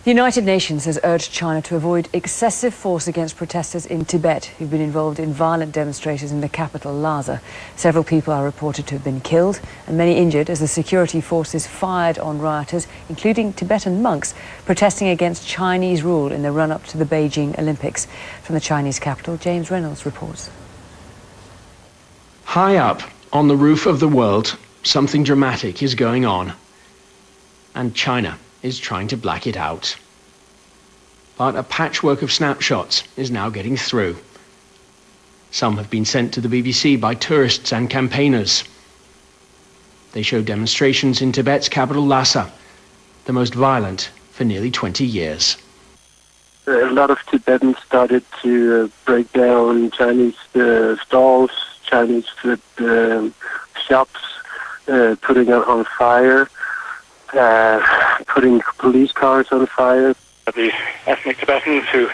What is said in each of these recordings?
The United Nations has urged China to avoid excessive force against protesters in Tibet who've been involved in violent demonstrations in the capital, Lhasa. Several people are reported to have been killed and many injured as the security forces fired on rioters, including Tibetan monks, protesting against Chinese rule in the run-up to the Beijing Olympics. From the Chinese capital, James Reynolds reports. High up on the roof of the world, something dramatic is going on. And China is trying to black it out. But a patchwork of snapshots is now getting through. Some have been sent to the BBC by tourists and campaigners. They show demonstrations in Tibet's capital, Lhasa, the most violent for nearly 20 years. A lot of Tibetans started to break down Chinese stalls, Chinese shops, putting it on fire. Putting police cars on fire. The ethnic Tibetans who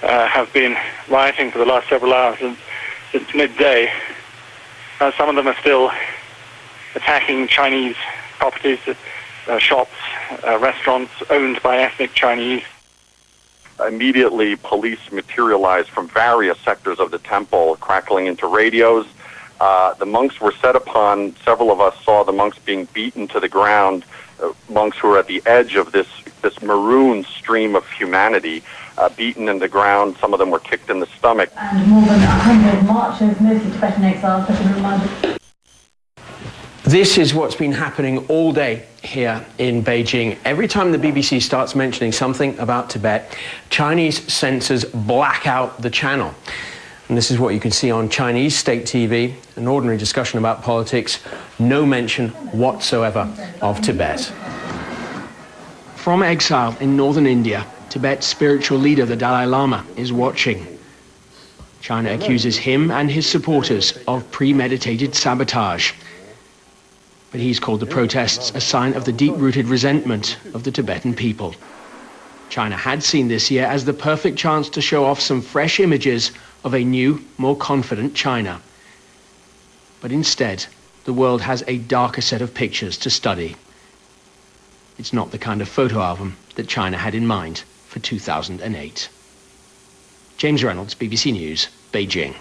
have been rioting for the last several hours since midday, some of them are still attacking Chinese properties, shops, restaurants owned by ethnic Chinese. Immediately, police materialized from various sectors of the temple, crackling into radios. The monks were set upon. Several of us saw the monks being beaten to the ground. Monks who were at the edge of this maroon stream of humanity, beaten in the ground. Some of them were kicked in the stomach. And more than 100 marchers, mostly Tibetan exiles, have been reminded. This is what's been happening all day here in Beijing. Every time the BBC starts mentioning something about Tibet, Chinese censors black out the channel. And this is what you can see on Chinese state TV, an ordinary discussion about politics, no mention whatsoever of Tibet. From exile in northern India, Tibet's spiritual leader, the Dalai Lama, is watching. China accuses him and his supporters of premeditated sabotage. But he's called the protests a sign of the deep-rooted resentment of the Tibetan people. China had seen this year as the perfect chance to show off some fresh images of a new, more confident China. But instead, the world has a darker set of pictures to study. It's not the kind of photo album that China had in mind for 2008. James Reynolds, BBC News, Beijing.